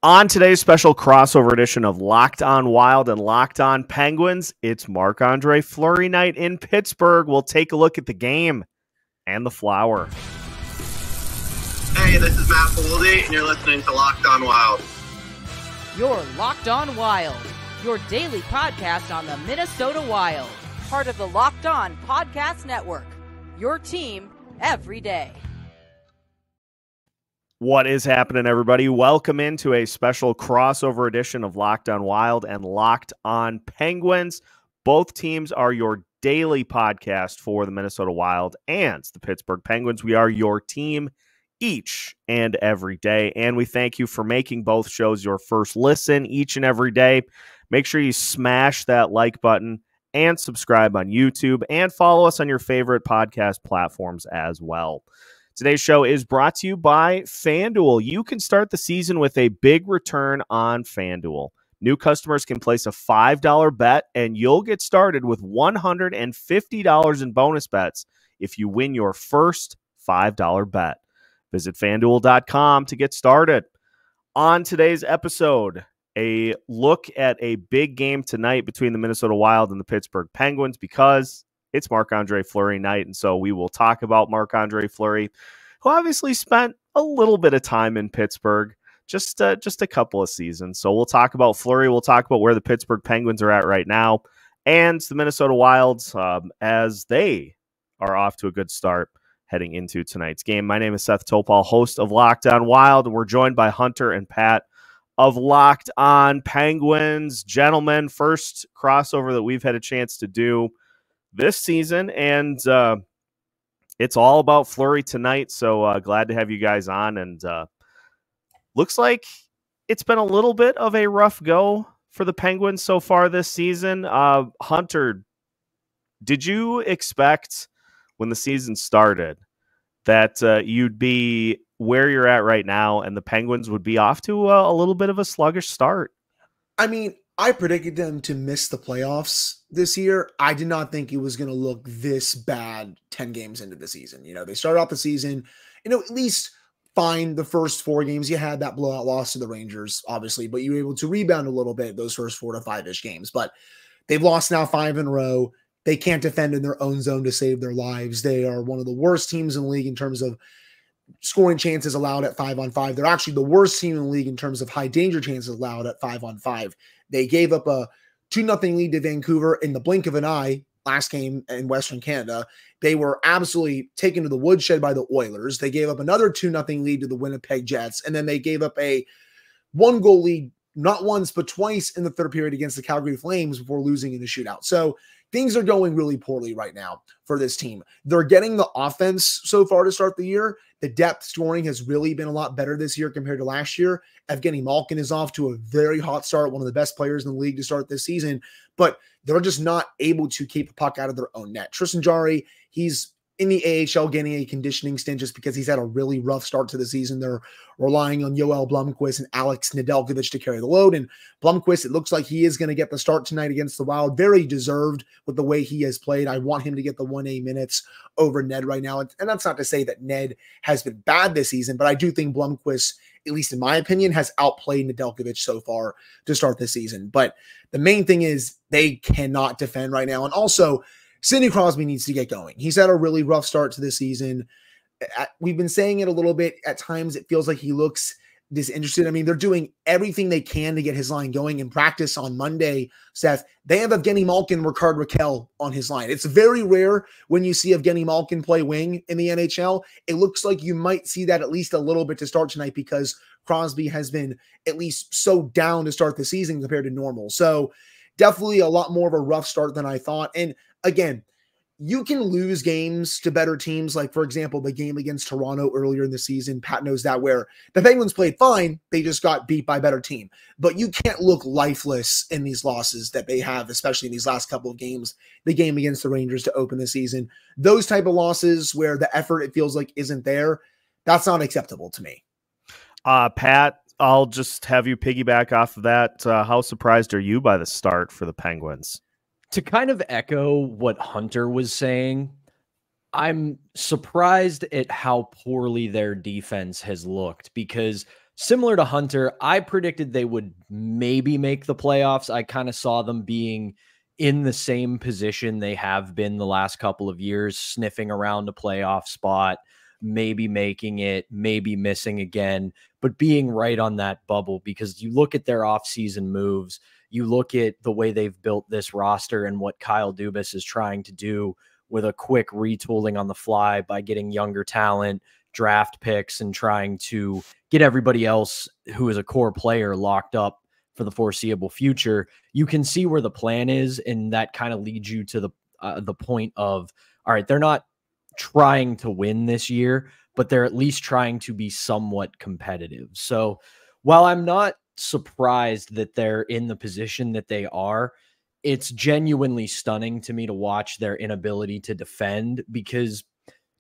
On today's special crossover edition of Locked On Wild and Locked On Penguins, it's Marc-Andre Fleury night in Pittsburgh. We'll take a look at the game and the flower. Hey, this is Matt Boldy, and you're listening to Locked On Wild. You're Locked On Wild, your daily podcast on the Minnesota Wild. Part of the Locked On Podcast Network, your team every day. What is happening, everybody? Welcome into a special crossover edition of Locked On Wild and Locked On Penguins. Both teams are your daily podcast for the Minnesota Wild and the Pittsburgh Penguins. We are your team each and every day, and we thank you for making both shows your first listen each and every day. Make sure you smash that like button and subscribe on YouTube and follow us on your favorite podcast platforms as well. Today's show is brought to you by FanDuel. You can start the season with a big return on FanDuel. New customers can place a $5 bet, and you'll get started with $150 in bonus bets if you win your first $5 bet. Visit FanDuel.com to get started. On today's episode, a look at a big game tonight between the Minnesota Wild and the Pittsburgh Penguins because it's Marc-Andre Fleury night, and so we will talk about Marc-Andre Fleury, who obviously spent a little bit of time in Pittsburgh, just a couple of seasons. So we'll talk about Fleury, we'll talk about where the Pittsburgh Penguins are at right now, and the Minnesota Wilds as they are off to a good start heading into tonight's game. My name is Seth Toupal, host of Locked On Wild, and we're joined by Hunter and Pat of Locked On Penguins. Gentlemen, first crossover that we've had a chance to do this season, and it's all about Fleury tonight, so glad to have you guys on. And looks like it's been a little bit of a rough go for the Penguins so far this season. Hunter, did you expect when the season started that you'd be where you're at right now and the Penguins would be off to a little bit of a sluggish start? I mean, I predicted them to miss the playoffs this year. I did not think it was going to look this bad 10 games into the season. You know, they started off the season, at least fine the first 4 games. You had that blowout loss to the Rangers, obviously, but you were able to rebound a little bit those first 4 to 5-ish games. But they've lost now 5 in a row. They can't defend in their own zone to save their lives. They are one of the worst teams in the league in terms of scoring chances allowed at 5-on-5. They're actually the worst team in the league in terms of high danger chances allowed at 5-on-5. They gave up a 2-0 lead to Vancouver in the blink of an eye last game in Western Canada. They were absolutely taken to the woodshed by the Oilers. They gave up another 2-0 lead to the Winnipeg Jets, and then they gave up a 1-goal lead, not once, but twice in the third period against the Calgary Flames before losing in the shootout. So things are going really poorly right now for this team. They're getting the offense so far to start the year. The depth scoring has really been a lot better this year compared to last year. Evgeni Malkin is off to a very hot start, one of the best players in the league to start this season, but they're just not able to keep the puck out of their own net. Tristan Jarry, he's in the AHL getting a conditioning stint just because he's had a really rough start to the season. They're relying on Yoel Blomqvist and Alex Nedeljkovic to carry the load. And Blomqvist, it looks like he is going to get the start tonight against the Wild. Very deserved with the way he has played. I want him to get the 1A minutes over Ned right now. And that's not to say that Ned has been bad this season, but I do think Blomqvist, at least in my opinion, has outplayed Nedeljkovic so far to start the season. But the main thing is they cannot defend right now. And also, Sidney Crosby needs to get going. He's had a really rough start to the season. We've been saying it a little bit. At times, it feels like he looks disinterested. I mean, they're doing everything they can to get his line going. In practice on Monday, Seth, they have Evgeni Malkin, Rickard Rakell on his line. It's very rare when you see Evgeni Malkin play wing in the NHL. It looks like you might see that at least a little bit to start tonight because Crosby has been at least so down to start the season compared to normal. So definitely a lot more of a rough start than I thought. And again, you can lose games to better teams. Like, for example, the game against Toronto earlier in the season, Pat knows that, where the Penguins played fine. They just got beat by a better team. But you can't look lifeless in these losses that they have, especially in these last couple of games. The game against the Rangers to open the season. Those type of losses where the effort, it feels like, isn't there, that's not acceptable to me. Pat, I'll just have you piggyback off of that. How surprised are you by the start for the Penguins? To kind of echo what Hunter was saying, I'm surprised at how poorly their defense has looked, because similar to Hunter, I predicted they would maybe make the playoffs. I kind of saw them being in the same position they have been the last couple of years, sniffing around a playoff spot, maybe making it, maybe missing again, but being right on that bubble, because you look at their offseason moves, you look at the way they've built this roster and what Kyle Dubis is trying to do with a quick retooling on the fly by getting younger talent, draft picks, and trying to get everybody else who is a core player locked up for the foreseeable future. You can see where the plan is, and that kind of leads you to the point of, all right, they're not trying to win this year, but they're at least trying to be somewhat competitive. So while I'm not surprised that they're in the position that they are, it's genuinely stunning to me to watch their inability to defend, because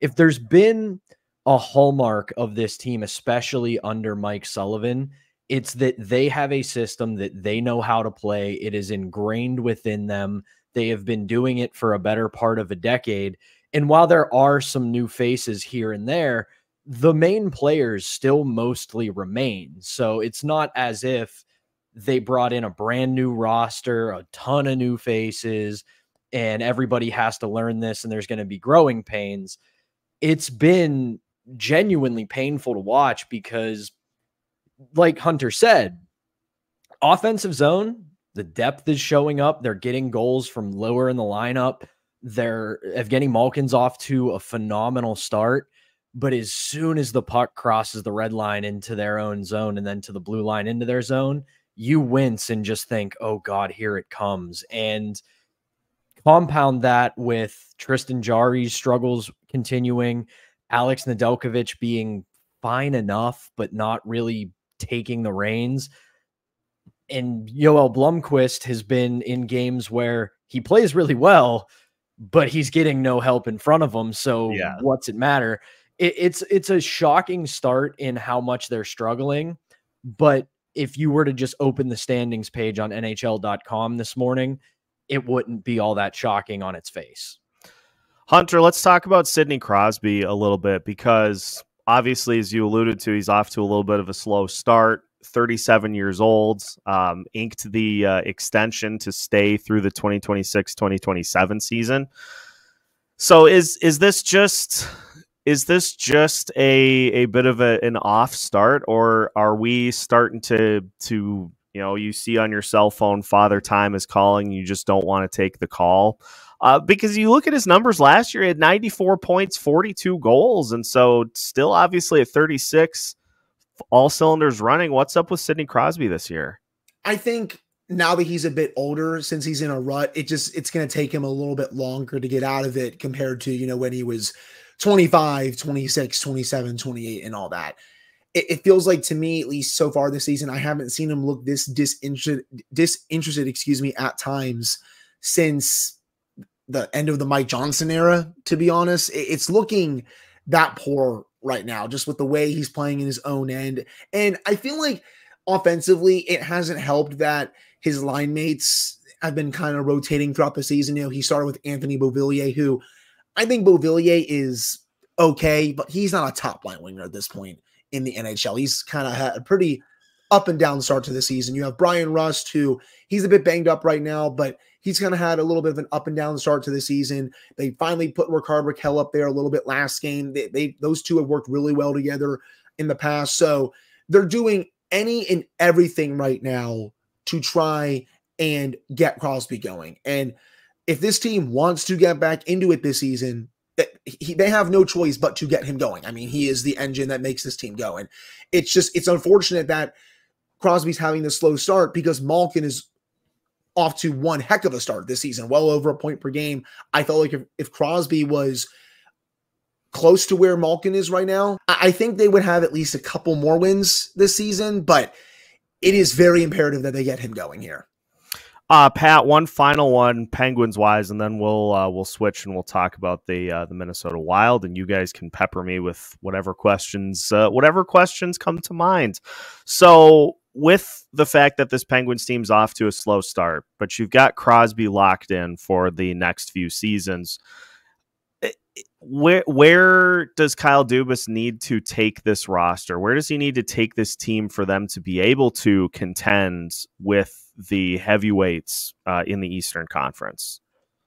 if there's been a hallmark of this team, especially under Mike Sullivan, it's that they have a system that they know how to play. It is ingrained within them. They have been doing it for a better part of a decade. And while there are some new faces here and there, the main players still mostly remain. So it's not as if they brought in a brand new roster, a ton of new faces, and everybody has to learn this and there's going to be growing pains. It's been genuinely painful to watch because, like Hunter said, offensive zone, the depth is showing up. They're getting goals from lower in the lineup. Evgeni Malkin's off to a phenomenal start, but as soon as the puck crosses the red line into their own zone and then to the blue line into their zone, you wince and just think, oh God, here it comes. And compound that with Tristan Jarry's struggles continuing, Alex Nedeljkovic being fine enough, but not really taking the reins. And Yoel Blomqvist has been in games where he plays really well, but he's getting no help in front of him. So what's it matter? It's a shocking start in how much they're struggling. But if you were to just open the standings page on NHL.com this morning, it wouldn't be all that shocking on its face. Hunter, let's talk about Sidney Crosby a little bit, because obviously, as you alluded to, he's off to a little bit of a slow start. 37 years old, inked the extension to stay through the 2026-2027 season. So is this just a bit of an off start, or are we starting to you see on your cell phone, Father Time is calling, you just don't want to take the call? Because you look at his numbers last year, he had 94 points, 42 goals. And so still obviously at 36, all cylinders running. What's up with Sidney Crosby this year? I think now that he's a bit older, since he's in a rut, it's going to take him a little bit longer to get out of it compared to, when he was 25, 26, 27, 28 and all that. It feels like, to me, at least so far this season, I haven't seen him look this disinterested, at times since the end of the Mike Johnson era, to be honest. It's looking that poor right now, just with the way he's playing in his own end. And I feel like offensively, it hasn't helped that his line mates have been kind of rotating throughout the season. He started with Anthony Beauvillier, who I think Beauvillier is okay, but he's not a top line winger at this point in the NHL. He's kind of had a pretty up and down start to the season. You have Brian Rust, who he's a bit banged up right now, but he's kind of had a little bit of an up and down start to the season. They finally put Rickard Rakell up there a little bit last game. Those two have worked really well together in the past. So they're doing any and everything right now to try and get Crosby going. And if this team wants to get back into it this season, they have no choice but to get him going. I mean, he is the engine that makes this team go. And it's unfortunate that Crosby's having this slow start, because Malkin is off to one heck of a start this season, well over a point per game. I felt like if Crosby was close to where Malkin is right now, I think they would have at least a couple more wins this season, but it is very imperative that they get him going here. Pat, one final one, Penguins wise, and then we'll switch and we'll talk about the Minnesota Wild, and you guys can pepper me with whatever questions come to mind. So, with the fact that this Penguins team's off to a slow start, but you've got Crosby locked in for the next few seasons, Where does Kyle Dubis need to take this roster? Where does he need to take this team for them to be able to contend with the heavyweights in the Eastern Conference?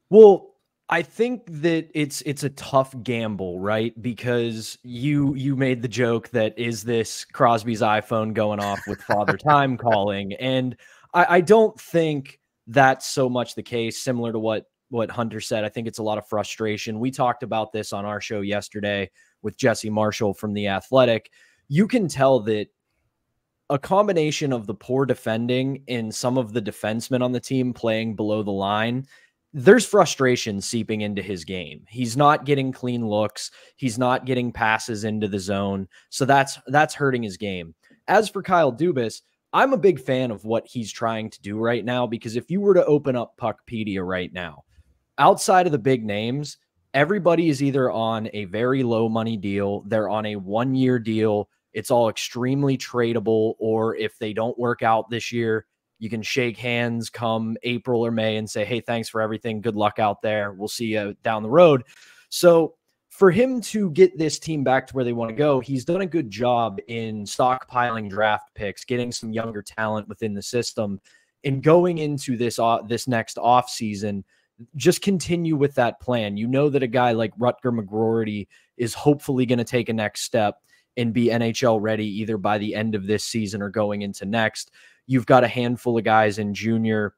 Well, I think that it's a tough gamble, right? Because you made the joke that is this Crosby's iPhone going off with Father Time calling, and I don't think that's so much the case. Similar to what Hunter said, I think it's a lot of frustration. We talked about this on our show yesterday with Jesse Marshall from The Athletic. You can tell that a combination of the poor defending and some of the defensemen on the team playing below the line, there's frustration seeping into his game. He's not getting clean looks. He's not getting passes into the zone. So that's hurting his game. As for Kyle Dubis, I'm a big fan of what he's trying to do right now, because if you were to open up Puckpedia right now, outside of the big names, everybody is either on a very low money deal, they're on a 1-year deal, it's all extremely tradable, or if they don't work out this year, you can shake hands come April or May and say, hey, thanks for everything, good luck out there, we'll see you down the road. So for him to get this team back to where they want to go, he's done a good job in stockpiling draft picks, getting some younger talent within the system, and going into this next offseason, just continue with that plan. You know that a guy like Rutger McGroarty is hopefully going to take a next step and be NHL ready either by the end of this season or going into next. You've got a handful of guys in junior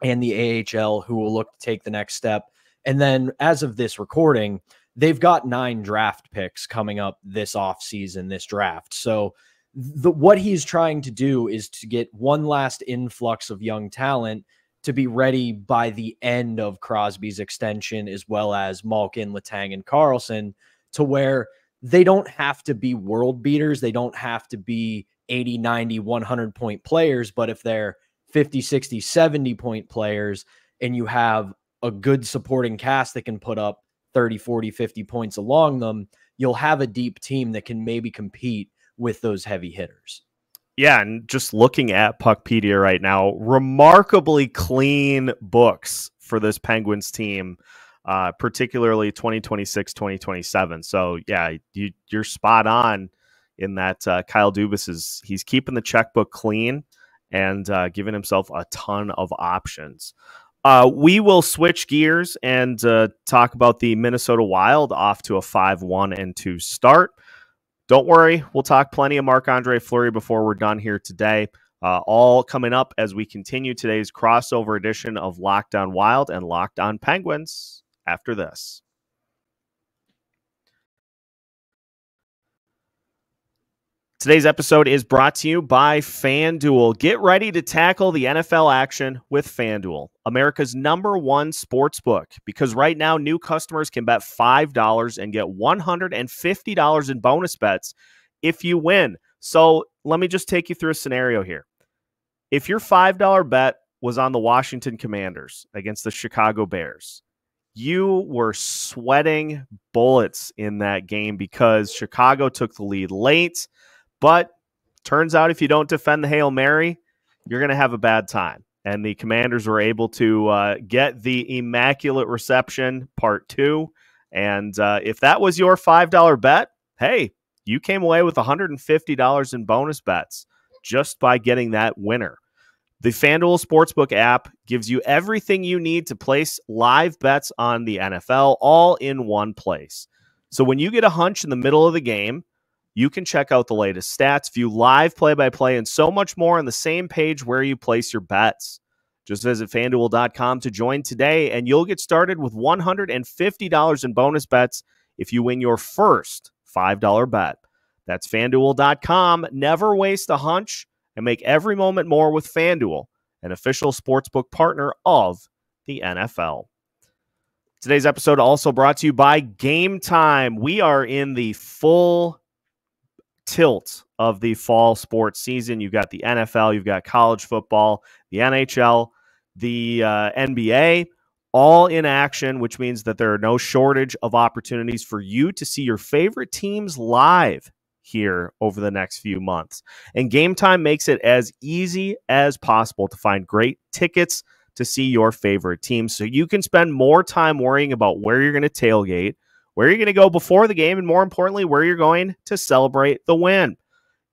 and the AHL who will look to take the next step. And then as of this recording, they've got 9 draft picks coming up this offseason, this draft. So what he's trying to do is to get one last influx of young talent to be ready by the end of Crosby's extension, as well as Malkin, Letang, and Carlson, to where they don't have to be world beaters. They don't have to be 80, 90, 100-point players. But if they're 50, 60, 70-point players, and you have a good supporting cast that can put up 30, 40, 50 points along them, you'll have a deep team that can maybe compete with those heavy hitters. Yeah, and just looking at Puckpedia right now, remarkably clean books for this Penguins team, particularly 2026, 2027. So, yeah, you're spot on in that Kyle Dubis he's keeping the checkbook clean and giving himself a ton of options. We will switch gears and talk about the Minnesota Wild off to a 5-1-2 start. Don't worry, we'll talk plenty of Marc-Andre Fleury before we're done here today. All coming up as we continue today's crossover edition of Locked On Wild and Locked On Penguins after this. Today's episode is brought to you by FanDuel. Get ready to tackle the NFL action with FanDuel, America's #1 sports book, because right now new customers can bet $5 and get $150 in bonus bets if you win. So let me just take you through a scenario here. If your $5 bet was on the Washington Commanders against the Chicago Bears, you were sweating bullets in that game because Chicago took the lead late. But turns out if you don't defend the Hail Mary, you're going to have a bad time. And the Commanders were able to get the immaculate reception part 2. And if that was your $5 bet, hey, you came away with $150 in bonus bets just by getting that winner. The FanDuel Sportsbook app gives you everything you need to place live bets on the NFL all in one place. So when you get a hunch in the middle of the game, you can check out the latest stats, view live play-by-play, and so much more on the same page where you place your bets. Just visit FanDuel.com to join today, and you'll get started with $150 in bonus bets if you win your first $5 bet. That's FanDuel.com. Never waste a hunch and make every moment more with FanDuel, an official sportsbook partner of the NFL. Today's episode also brought to you by Game Time. We are in the full tilt of the fall sports season. You've got the NFL, you've got college football, the NHL, the NBA, all in action, which means that there are no shortage of opportunities for you to see your favorite teams live here over the next few months. And Game Time makes it as easy as possible to find great tickets to see your favorite teams, so you can spend more time worrying about where you're going to tailgate where you're going to go before the game, and more importantly, where you're going to celebrate the win.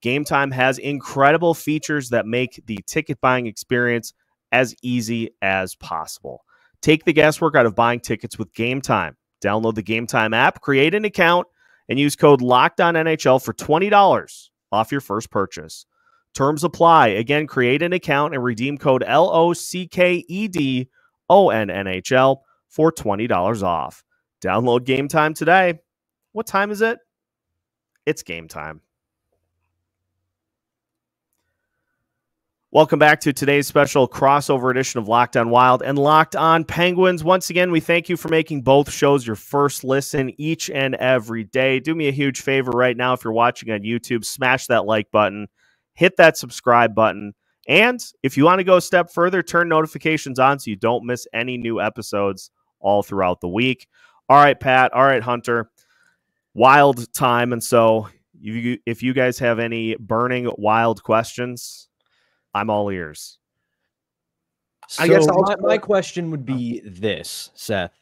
Game Time has incredible features that make the ticket buying experience as easy as possible. Take the guesswork out of buying tickets with Game Time. Download the Game Time app, create an account, and use code LOCKEDONNHL for $20 off your first purchase. Terms apply. Again, create an account and redeem code LOCKEDONNHL for $20 off. Download Game Time today. What time is it? It's game time. Welcome back to today's special crossover edition of Locked On Wild and Locked On Penguins. Once again, we thank you for making both shows your first listen each and every day. Do me a huge favor right now if you're watching on YouTube, smash that like button, hit that subscribe button, and if you want to go a step further, turn notifications on so you don't miss any new episodes all throughout the week. All right, Pat. All right, Hunter. Wild time, and so if you guys have any burning Wild questions, I'm all ears. So I guess my question would be this, Seth.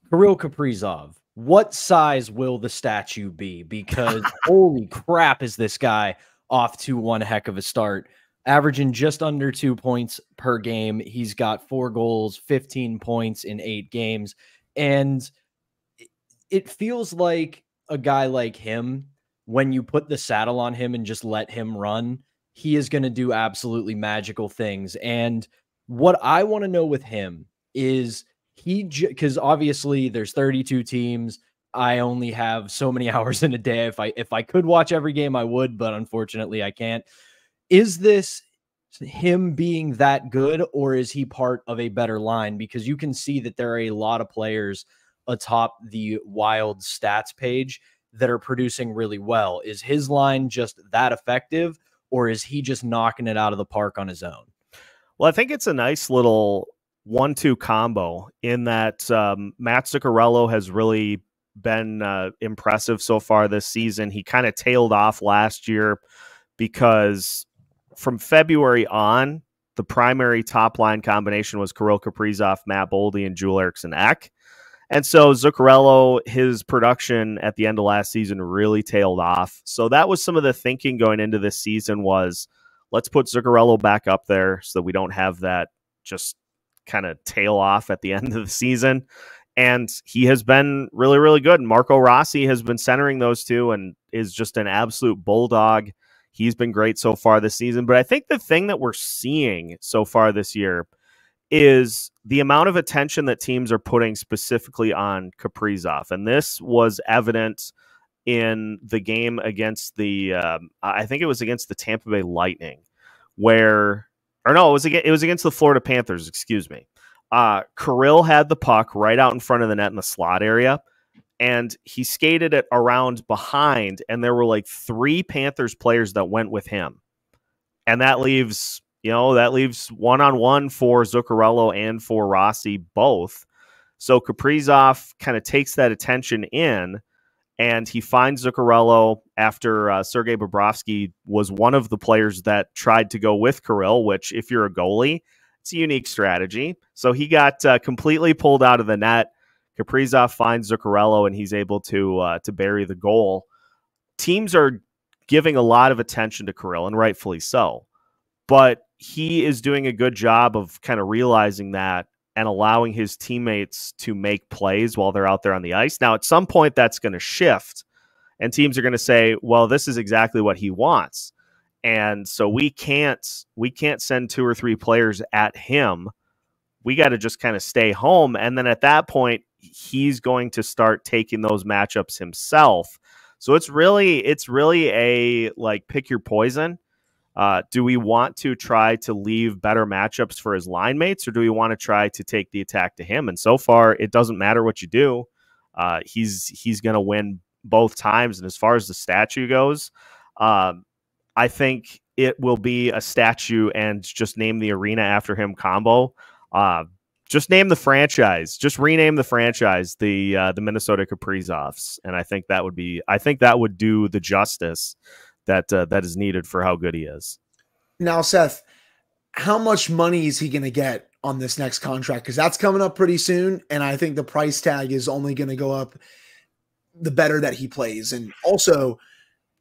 Kirill Kaprizov, what size will the statue be? Because holy crap, is this guy off to one heck of a start. Averaging just under 2 points per game. He's got 4 goals, 15 points in 8 games. And it feels like a guy like him, when you put the saddle on him and just let him run, he is going to do absolutely magical things. And what I want to know with him is because obviously there's 32 teams. I only have so many hours in a day. If I could watch every game, I would, but unfortunately I can't. Is this him being that good, or is he part of a better line? Because you can see that there are a lot of players atop the Wild stats page that are producing really well. Is his line just that effective, or is he just knocking it out of the park on his own? Well, I think it's a nice little 1-2 combo in that Matt Zuccarello has really been impressive so far this season. He kind of tailed off last year because from February on, the primary top line combination was Kirill Kaprizov, Matt Boldy, and Joel Eriksson Ek. And so Zuccarello, his production at the end of last season really tailed off. So that was some of the thinking going into this season was, let's put Zuccarello back up there so that we don't have that just kind of tail off at the end of the season. And he has been really, really good. And Marco Rossi has been centering those two and is just an absolute bulldog. He's been great so far this season. But I think the thing that we're seeing so far this year is the amount of attention that teams are putting specifically on Kaprizov. And this was evident in the game against the, I think it was against the Tampa Bay Lightning, it was against the Florida Panthers, excuse me. Kirill had the puck right out in front of the net in the slot area, and he skated it around behind, and there were like 3 Panthers players that went with him. And that leaves one-on-one for Zuccarello and for Rossi both. So Kaprizov kind of takes that attention in, and he finds Zuccarello after Sergei Bobrovsky was one of the players that tried to go with Kirill, which if you're a goalie, it's a unique strategy. So he got completely pulled out of the net. Kaprizov finds Zuccarello, and he's able to bury the goal. Teams are giving a lot of attention to Kirill, and rightfully so. But he is doing a good job of kind of realizing that and allowing his teammates to make plays while they're out there on the ice. Now, at some point, that's going to shift, and teams are going to say, well, this is exactly what he wants. And so we can't send 2 or 3 players at him. We got to just kind of stay home. And then at that point, he's going to start taking those matchups himself. So it's really a like pick your poison. Do we want to try to leave better matchups for his line mates, or do we want to try to take the attack to him? And so far, it doesn't matter what you do. He's going to win both times. And as far as the statue goes, I think it will be a statue and just name the arena after him combo. Just name the franchise. Just rename the franchise the Minnesota Kaprizovs, and I think that would do the justice that is needed for how good he is. Now, Seth, how much money is he going to get on this next contract? Because that's coming up pretty soon, and I think the price tag is only going to go up the better that he plays. And also,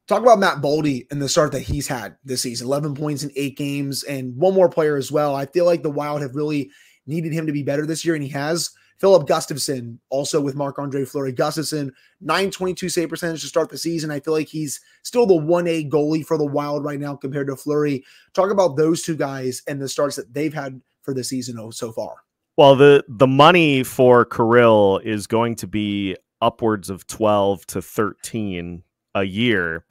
talk about Matt Boldy and the start that he's had this season, 11 points in 8 games, and one more player as well. I feel like the Wild have really needed him to be better this year, and he has. Philip Gustafson, also with Marc-Andre Fleury. Gustafson, 922 save percentage to start the season. I feel like he's still the 1A goalie for the Wild right now compared to Fleury. Talk about those two guys and the starts that they've had for the season so far. Well, the money for Kirill is going to be upwards of 12 to 13 a year.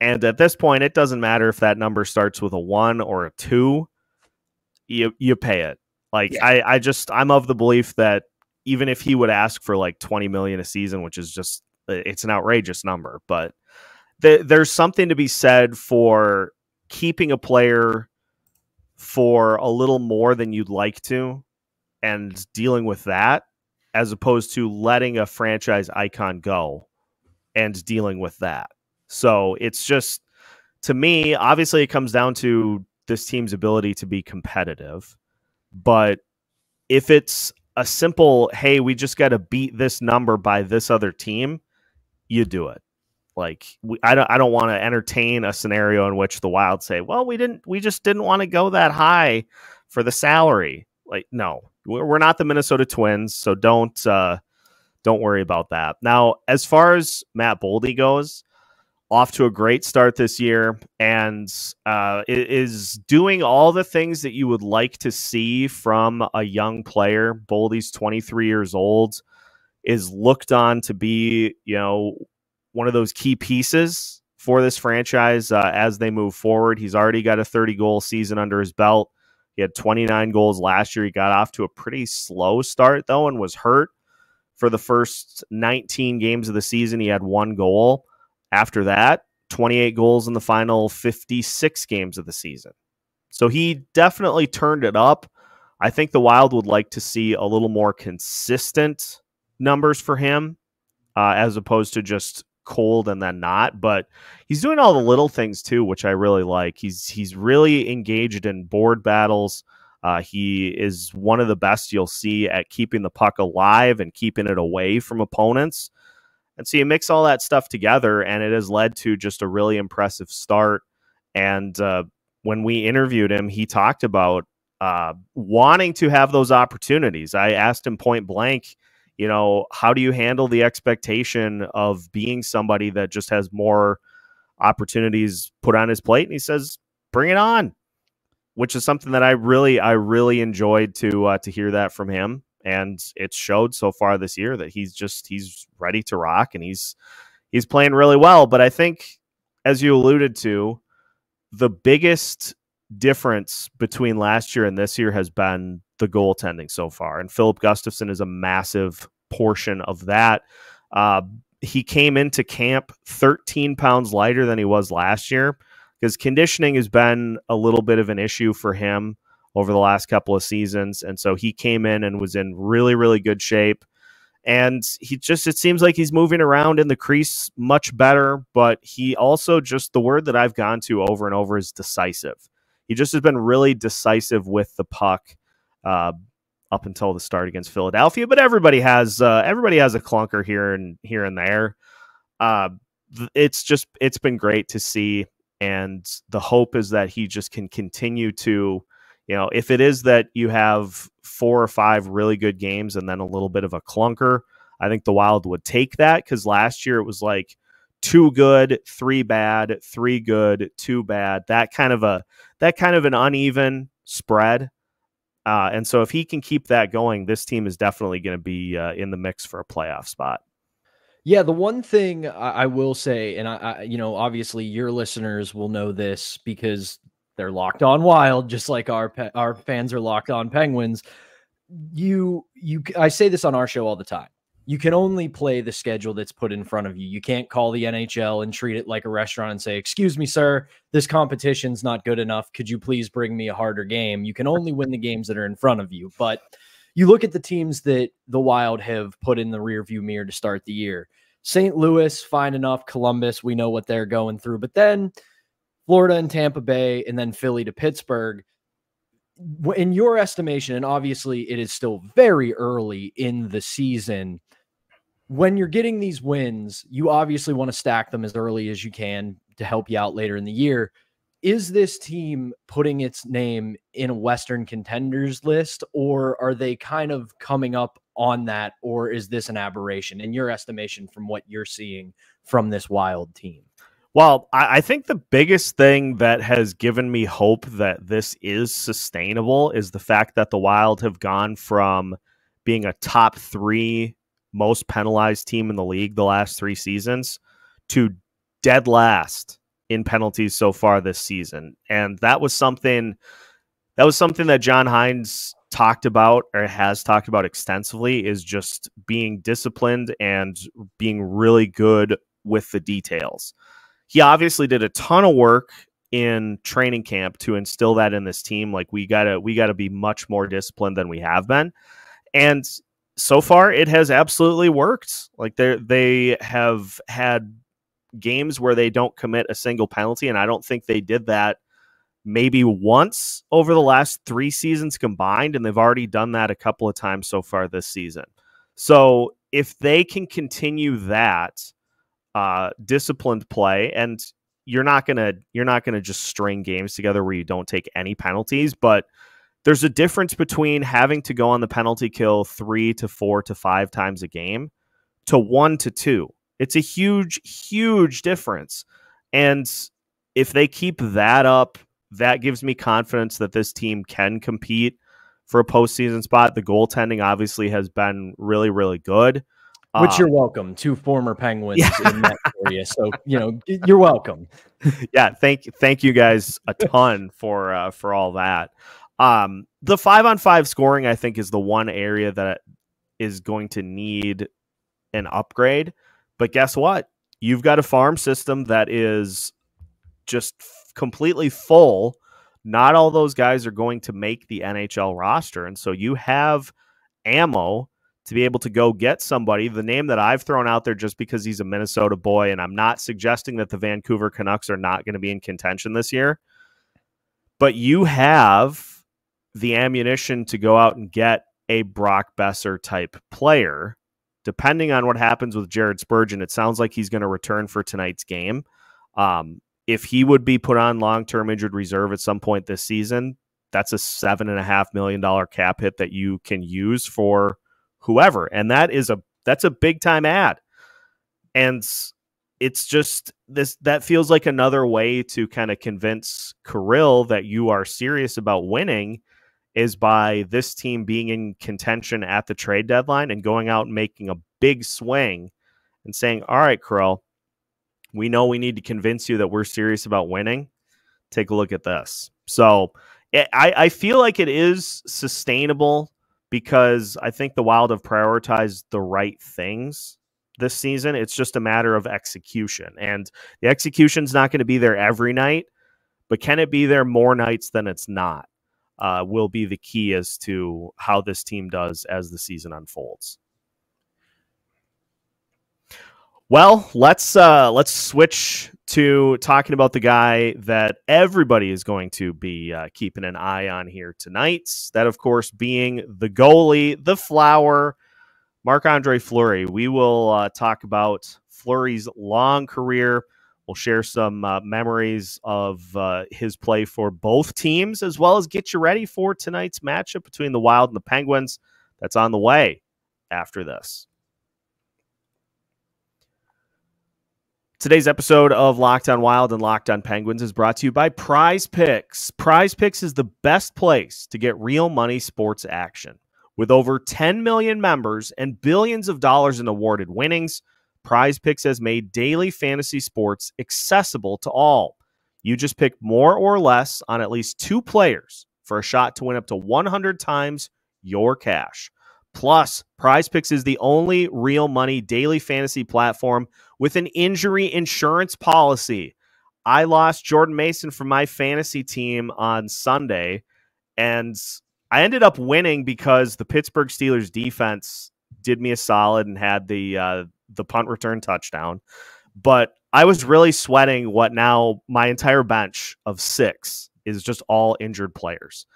And at this point, it doesn't matter if that number starts with a 1 or a 2. You pay it. Like, yeah. I'm of the belief that even if he would ask for like 20 million a season, which is just, it's an outrageous number, but there's something to be said for keeping a player for a little more than you'd like to and dealing with that, as opposed to letting a franchise icon go and dealing with that. So it's just, to me, obviously it comes down to this team's ability to be competitive. But if it's a simple, hey, we just got to beat this number by this other team, you do it. Like, I don't want to entertain a scenario in which the Wild say, well, we just didn't want to go that high for the salary. Like, no, we're not the Minnesota Twins, so don't worry about that. Now, as far as Matt Boldy goes, off to a great start this year, and is doing all the things that you would like to see from a young player. Boldy's 23 years old, is looked on to be, one of those key pieces for this franchise as they move forward. He's already got a 30-goal season under his belt. He had 29 goals last year. He got off to a pretty slow start, though, and was hurt. For the first 19 games of the season, he had 1 goal. After that, 28 goals in the final 56 games of the season. So he definitely turned it up. I think the Wild would like to see a little more consistent numbers for him as opposed to just cold and then not. But he's doing all the little things too, which I really like. He's really engaged in board battles. He is one of the best you'll see at keeping the puck alive and keeping it away from opponents. And so you mix all that stuff together, and it has led to just a really impressive start. And when we interviewed him, he talked about wanting to have those opportunities. I asked him point blank, how do you handle the expectation of being somebody that just has more opportunities put on his plate? And he says, bring it on, which is something that I really enjoyed to hear that from him. And it's showed so far this year that he's ready to rock, and he's playing really well. But I think, as you alluded to, the biggest difference between last year and this year has been the goaltending so far. And Philip Gustafson is a massive portion of that. He came into camp 13 pounds lighter than he was last year, because conditioning has been a little bit of an issue for him over the last couple of seasons. And so he came in and was in really, really good shape. And it seems like he's moving around in the crease much better, but he also, just the word that I've gone to over and over is decisive. He just has been really decisive with the puck up until the start against Philadelphia. But everybody has a clunker here and there. It's been great to see. And the hope is that he just can continue to, if it is that you have 4 or 5 really good games and then a little bit of a clunker, I think the Wild would take that, because last year it was like 2 good, 3 bad, 3 good, 2 bad, that kind of an uneven spread. And so if he can keep that going, this team is definitely going to be in the mix for a playoff spot. Yeah, the one thing I will say, and I obviously your listeners will know this because they're locked on Wild, just like our fans are locked on Penguins. I say this on our show all the time. You can only play the schedule that's put in front of you. You can't call the NHL and treat it like a restaurant and say, excuse me, sir, this competition's not good enough. Could you please bring me a harder game? You can only win the games that are in front of you. But you look at the teams that the Wild have put in the rearview mirror to start the year. St. Louis, fine enough. Columbus, we know what they're going through. But then Florida and Tampa Bay, and then Philly to Pittsburgh. In your estimation, and obviously it is still very early in the season, when you're getting these wins, you obviously want to stack them as early as you can to help you out later in the year. Is this team putting its name in a Western contenders list, or are they kind of coming up on that, or is this an aberration in your estimation from what you're seeing from this Wild team? Well, I think the biggest thing that has given me hope that this is sustainable is the fact that the Wild have gone from being a top 3 most penalized team in the league the last 3 seasons to dead last in penalties so far this season. And that was something that John Hines talked about, or has talked about extensively, is just being disciplined and being really good with the details. He obviously did a ton of work in training camp to instill that in this team. Like, we gotta be much more disciplined than we have been. And so far it has absolutely worked. Like, they have had games where they don't commit a single penalty, and I don't think they did that maybe once over the last 3 seasons combined, and they've already done that a couple of times so far this season. So if they can continue that disciplined play, and you're not gonna just string games together where you don't take any penalties, but there's a difference between having to go on the penalty kill 3 to 4 to 5 times a game to 1 to 2. It's a huge, huge difference. And if they keep that up, that gives me confidence that this team can compete for a postseason spot. The goaltending obviously has been really, really good. Which you're welcome. 2 former Penguins in that area. So, you're welcome. Yeah. Thank you guys a ton for all that. The 5-on-5 scoring, I think, is the one area that is going to need an upgrade. But guess what? You've got a farm system that is just completely full. Not all those guys are going to make the NHL roster. And so you have ammo to be able to go get somebody. The name that I've thrown out there, just because he's a Minnesota boy, and I'm not suggesting that the Vancouver Canucks are not going to be in contention this year, but you have the ammunition to go out and get a Brock Besser type player. Depending on what happens with Jared Spurgeon, it sounds like he's going to return for tonight's game. If he would be put on long-term injured reserve at some point this season, that's a $7.5 million cap hit that you can use for whoever. And that's a big time ad. And it's just that feels like another way to kind of convince Kirill that you are serious about winning, is by this team being in contention at the trade deadline and going out and making a big swing and saying, all right, Kirill, we know we need to convince you that we're serious about winning. Take a look at this. So I feel like it is sustainable, because I think the Wild have prioritized the right things this season. It's just a matter of execution. And the execution's not going to be there every night, but can it be there more nights than it's not? Will be the key as to how this team does as the season unfolds. Well, let's switch to talking about the guy that everybody is going to be keeping an eye on here tonight. That, of course, being the goalie, the flower, Marc-Andre Fleury. We will talk about Fleury's long career. We'll share some memories of his play for both teams, as well as get you ready for tonight's matchup between the Wild and the Penguins. That's on the way after this. Today's episode of Locked on Wild and Locked on Penguins is brought to you by Prize Picks. Prize Picks is the best place to get real money sports action. With over 10 million members and billions of dollars in awarded winnings, Prize Picks has made daily fantasy sports accessible to all. You just pick more or less on at least 2 players for a shot to win up to 100 times your cash. Plus, Prize Picks is the only real money daily fantasy platform with an injury insurance policy. I lost Jordan Mason from my fantasy team on Sunday, and I ended up winning because the Pittsburgh Steelers defense did me a solid and had the punt return touchdown. But I was really sweating what now my entire bench of 6 is just all injured players.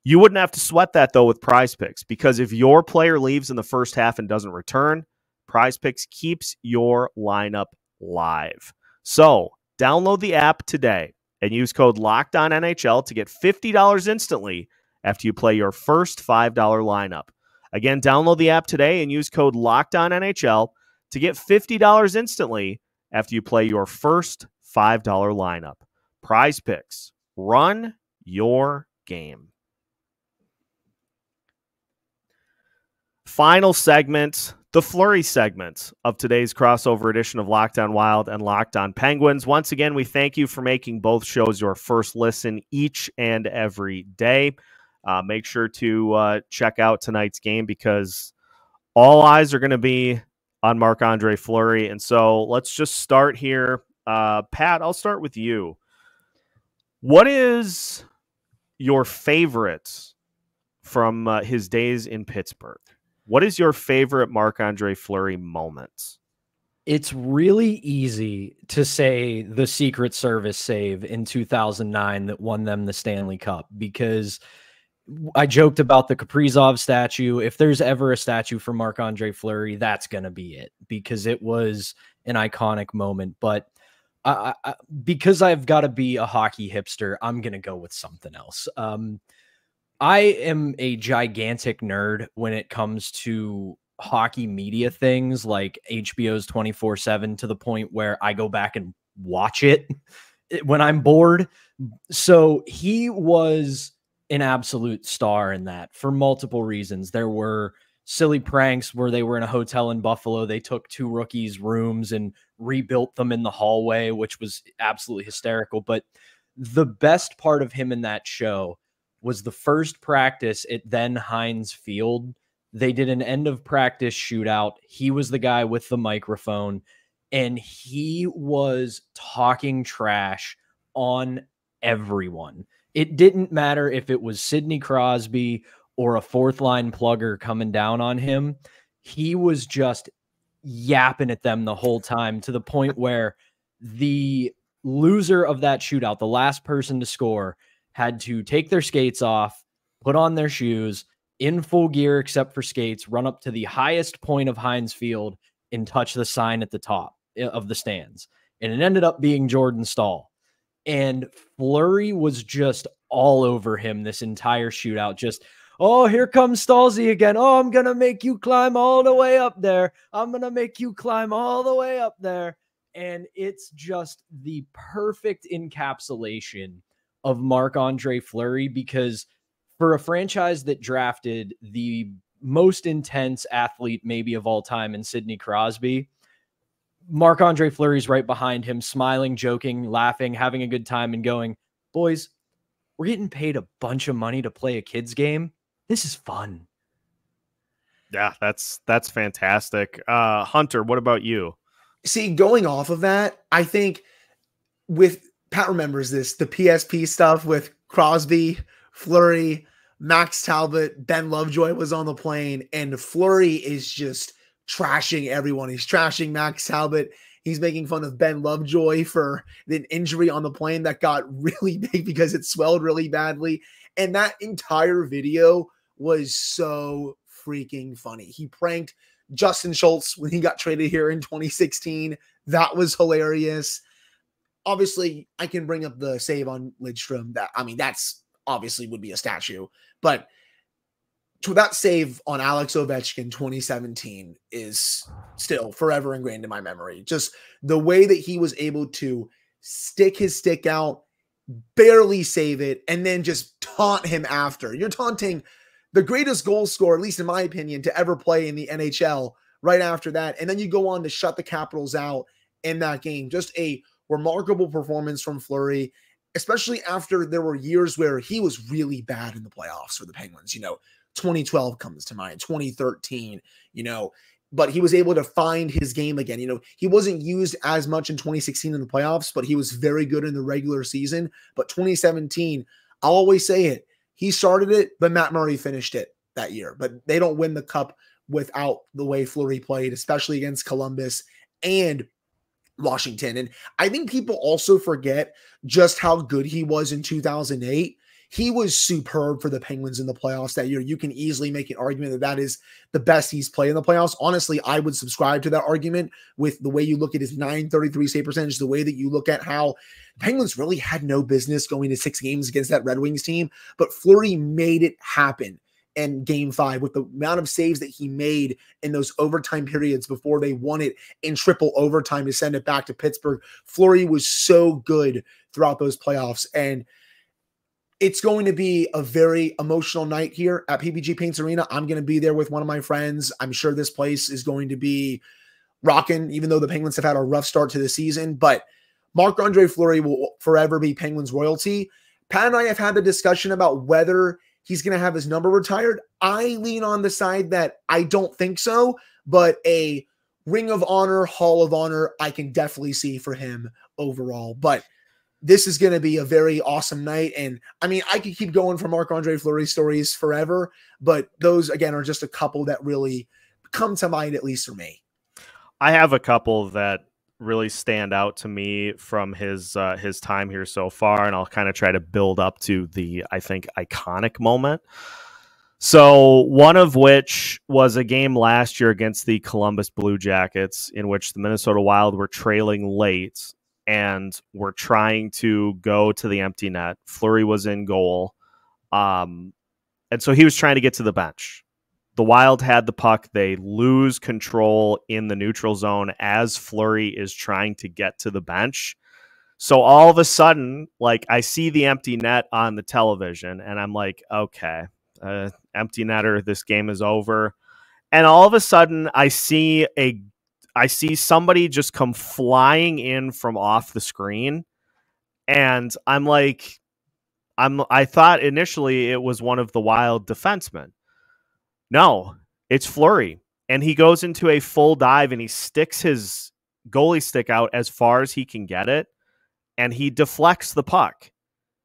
You wouldn't have to sweat that, though, with Prize Picks, because if your player leaves in the first half and doesn't return, Prize Picks keeps your lineup live. So download the app today and use code LOCKEDONNHL to get $50 instantly after you play your first $5 lineup. Again, download the app today and use code LOCKEDONNHL to get $50 instantly after you play your first $5 lineup. Prize Picks. Run your game. Final segment, the Flurry segment of today's crossover edition of Locked On Wild and Locked On Penguins. Once again, we thank you for making both shows your first listen each and every day. Make sure to check out tonight's game because all eyes are going to be on Marc-Andre Fleury. And so let's just start here. Pat, I'll start with you. What is your favorite from his days in Pittsburgh? What is your favorite Marc-Andre Fleury moment? It's really easy to say the Secret Service save in 2009 that won them the Stanley Cup, because I joked about the Kaprizov statue. If there's ever a statue for Marc-Andre Fleury, that's going to be it, because it was an iconic moment. But because I've got to be a hockey hipster, I'm going to go with something else. I am a gigantic nerd when it comes to hockey media things like HBO's 24/7, to the point where I go back and watch it when I'm bored. So he was an absolute star in that for multiple reasons. There were silly pranks where they were in a hotel in Buffalo. They took two rookies' rooms and rebuilt them in the hallway, which was absolutely hysterical. But the best part of him in that show was the first practice at then Heinz Field. They did an end of practice shootout. He was the guy with the microphone, and he was talking trash on everyone. It didn't matter if it was Sidney Crosby or a fourth line plugger coming down on him. He was just yapping at them the whole time, to the point where the loser of that shootout, the last person to score, had to take their skates off, put on their shoes, in full gear except for skates, run up to the highest point of Heinz Field and touch the sign at the top of the stands. And it ended up being Jordan Stahl. And Fleury was just all over him this entire shootout. Just, oh, here comes Stalzy again. Oh, I'm going to make you climb all the way up there. I'm going to make you climb all the way up there. And it's just the perfect encapsulation of Marc-Andre Fleury, because for a franchise that drafted the most intense athlete maybe of all time in Sidney Crosby, Marc-Andre Fleury's right behind him, smiling, joking, laughing, having a good time, and going, boys, we're getting paid a bunch of money to play a kid's game. This is fun. Yeah, that's fantastic. Hunter, what about you? See, going off of that, I think with Pat remembers this, the PSP stuff with Crosby, Fleury, Max Talbot, Ben Lovejoy was on the plane, and Fleury is just trashing everyone. He's trashing Max Talbot. He's making fun of Ben Lovejoy for an injury on the plane that got really big because it swelled really badly. And that entire video was so freaking funny. He pranked Justin Schultz when he got traded here in 2016. That was hilarious. Obviously, I can bring up the save on Lidstrom. That's obviously would be a statue. But to that save on Alex Ovechkin 2017 is still forever ingrained in my memory. Just the way that he was able to stick his stick out, barely save it, and then just taunt him after. You're taunting the greatest goal scorer, at least in my opinion, to ever play in the NHL right after that. And then you go on to shut the Capitals out in that game. Just a remarkable performance from Fleury, especially after there were years where he was really bad in the playoffs for the Penguins. 2012 comes to mind, 2013, but he was able to find his game again. He wasn't used as much in 2016 in the playoffs, but he was very good in the regular season. But 2017, I'll always say it, he started it, but Matt Murray finished it that year. But they don't win the cup without the way Fleury played, especially against Columbus and Washington. And I think people also forget just how good he was in 2008. he was superb for the Penguins in the playoffs that year. You can easily make an argument that that is the best he's played in the playoffs. Honestly, I would subscribe to that argument with the way you look at his .933 save percentage, the way that you look at how Penguins really had no business going to 6 games against that Red Wings team, but Fleury made it happen in game 5 with the amount of saves that he made in those overtime periods before they won it in triple overtime to send it back to Pittsburgh. Fleury was so good throughout those playoffs, and it's going to be a very emotional night here at PPG Paints Arena. I'm going to be there with one of my friends. I'm sure this place is going to be rocking, even though the Penguins have had a rough start to the season. But Marc-Andre Fleury will forever be Penguins royalty. Pat and I have had the discussion about whether he's going to have his number retired. I lean on the side that I don't think so, but a Ring of Honor, Hall of Honor, I can definitely see for him overall. But this is going to be a very awesome night. And I mean, I could keep going for Marc-Andre Fleury stories forever, but those, again, are just a couple that really come to mind, at least for me. I have a couple that really stand out to me from his time here so far, and I'll kind of try to build up to the, I think, iconic moment. So one of which was a game last year against the Columbus Blue Jackets in which the Minnesota Wild were trailing late and were trying to go to the empty net. Fleury was in goal. And so he was trying to get to the bench. The Wild had the puck. They lose control in the neutral zone as Fleury is trying to get to the bench. So all of a sudden, like, I see the empty net on the television, and I'm like, okay, empty netter, this game is over. And all of a sudden, I see somebody just come flying in from off the screen, and I'm like, I thought initially it was one of the Wild defensemen. No, it's Fleury. And he goes into a full dive and he sticks his goalie stick out as far as he can get it, and he deflects the puck.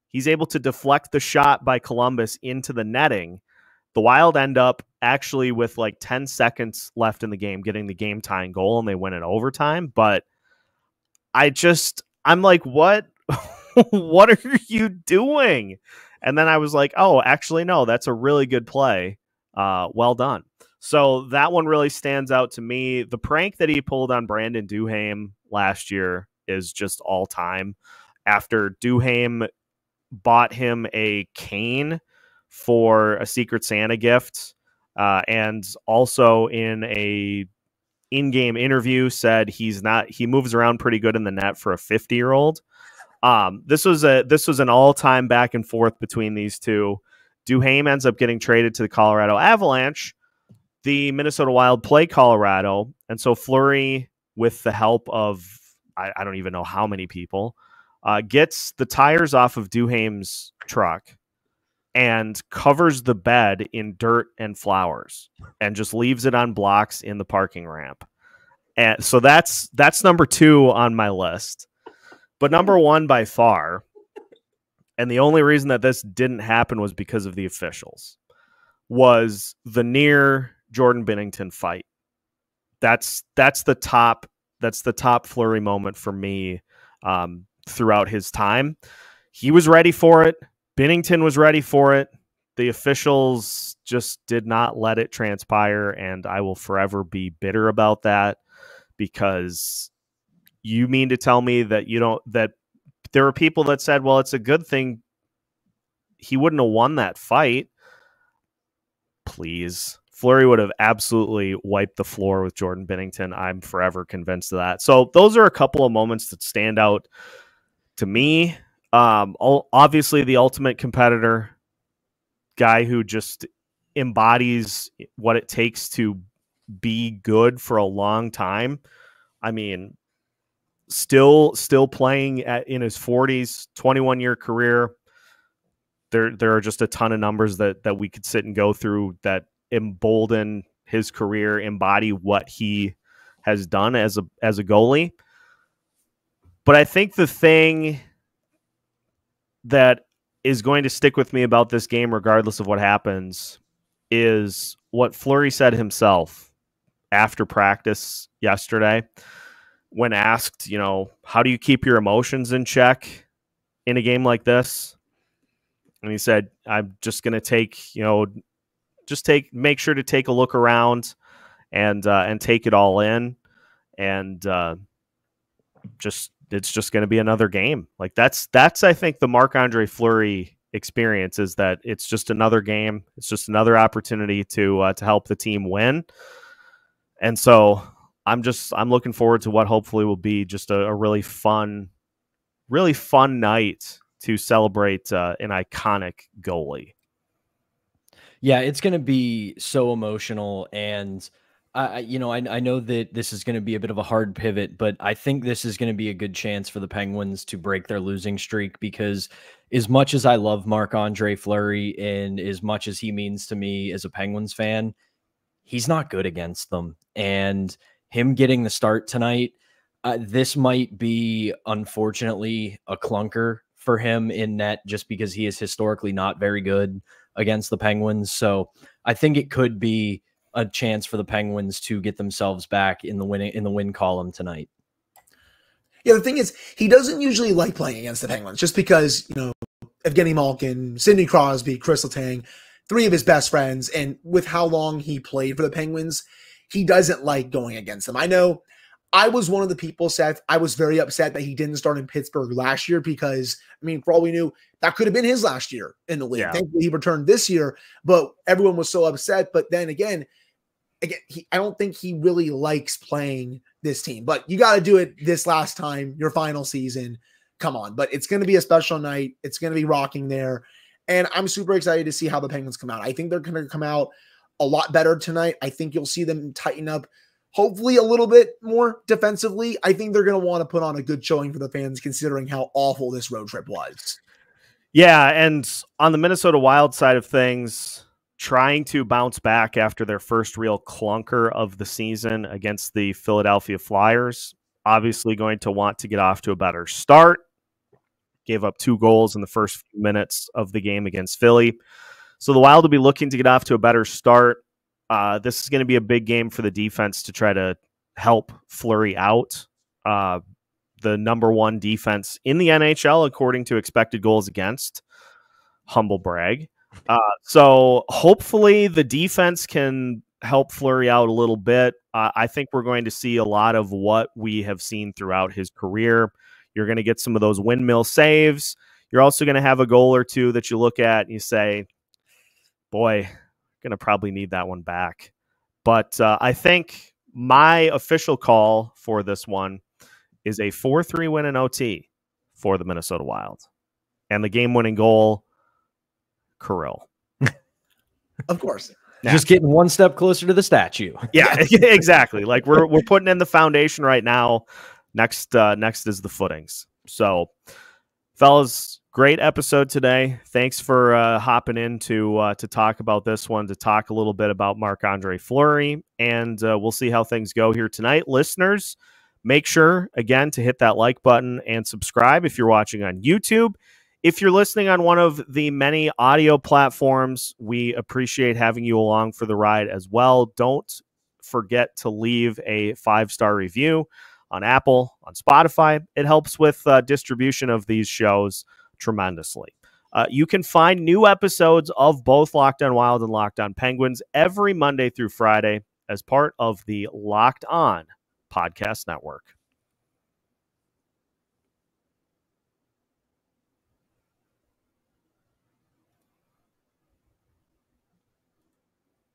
He's able to deflect the shot by Columbus into the netting. The Wild end up actually with like 10 seconds left in the game getting the game-tying goal, and they win in overtime. But I'm like, what? What are you doing? And then I was like, oh, actually, no, that's a really good play. Well done. So that one really stands out to me. The prank that he pulled on Brandon Duhaime last year is just all time. After Duhaime bought him a cane for a Secret Santa gift, and also in a in-game interview said he moves around pretty good in the net for a 50-year-old. This was an all-time back and forth between these two. Duhaime ends up getting traded to the Colorado Avalanche. The Minnesota Wild play Colorado, and so Fleury, with the help of I don't even know how many people, gets the tires off of Duhaime's truck and covers the bed in dirt and flowers and just leaves it on blocks in the parking ramp. And so that's number 2 on my list. But number 1 by far, and the only reason that this didn't happen was because of the officials, was the near Jordan Bennington fight. That's the top Fleury moment for me throughout his time. He was ready for it. Bennington was ready for it. The officials just did not let it transpire, and I will forever be bitter about that, because you mean to tell me that that there were people that said, well, it's a good thing he wouldn't have won that fight. Please. Fleury would have absolutely wiped the floor with Jordan Bennington. I'm forever convinced of that. So those are a couple of moments that stand out to me. Obviously, the ultimate competitor, guy who just embodies what it takes to be good for a long time. I mean, still playing in his 40s, 21-year career. There are just a ton of numbers that we could sit and go through that embolden his career, embody what he has done as a goalie. But I think the thing that is going to stick with me about this game, regardless of what happens, is what Fleury said himself after practice yesterday when asked, how do you keep your emotions in check in a game like this? And he said, I'm just going to take, make sure to take a look around and take it all in. And it's just going to be another game. Like that's, I think, the Marc-Andre Fleury experience, is that it's just another game. It's just another opportunity to help the team win. And so I'm looking forward to what hopefully will be just a really fun night to celebrate an iconic goalie. Yeah, it's going to be so emotional. And I know that this is going to be a bit of a hard pivot, but I think this is going to be a good chance for the Penguins to break their losing streak, because as much as I love Marc-Andre Fleury and as much as he means to me as a Penguins fan, he's not good against them. And him getting the start tonight, this might be, unfortunately, a clunker for him in net, just because he is historically not very good against the Penguins. So I think it could be a chance for the Penguins to get themselves back in the win column tonight. Yeah, the thing is, he doesn't usually like playing against the Penguins, just because, Evgeni Malkin, Sidney Crosby, Chris Letang, three of his best friends, and with how long he played for the Penguins, he doesn't like going against them. I know I was one of the people, Seth, I was very upset that he didn't start in Pittsburgh last year, because, for all we knew, that could have been his last year in the league. Yeah. Thankfully, he returned this year, but everyone was so upset. But then again, I don't think he really likes playing this team, but you got to do it this last time, your final season. Come on. But it's going to be a special night. It's going to be rocking there. And I'm super excited to see how the Penguins come out. I think they're going to come out a lot better tonight. I think you'll see them tighten up, hopefully a little bit more defensively. I think they're going to want to put on a good showing for the fans, considering how awful this road trip was. Yeah. And on the Minnesota Wild side of things, trying to bounce back after their first real clunker of the season against the Philadelphia Flyers. Obviously going to want to get off to a better start. Gave up 2 goals in the first few minutes of the game against Philly. So the Wild will be looking to get off to a better start. This is going to be a big game for the defense to try to help Fleury out. The number 1 defense in the NHL, according to expected goals against. Humble brag. So hopefully the defense can help Fleury out a little bit. I think we're going to see a lot of what we have seen throughout his career. You're going to get some of those windmill saves. You're also going to have a goal or two that you look at and you say, boy, going to probably need that one back. But I think my official call for this one is a 4-3 win in OT for the Minnesota Wild. And the game-winning goal, Kirill. Of course. Just getting one step closer to the statue. Yeah, exactly. Like we're putting in the foundation right now. Next is the footings. So, fellas, great episode today. Thanks for hopping in to talk about this one, to talk a little bit about Marc-Andre Fleury, and we'll see how things go here tonight. Listeners, make sure, again, to hit that like button and subscribe if you're watching on YouTube. If you're listening on one of the many audio platforms, we appreciate having you along for the ride as well. Don't forget to leave a 5-star review on Apple, on Spotify. It helps with distribution of these shows tremendously. You can find new episodes of both Locked On Wild and Locked On Penguins every Monday through Friday as part of the Locked On Podcast Network.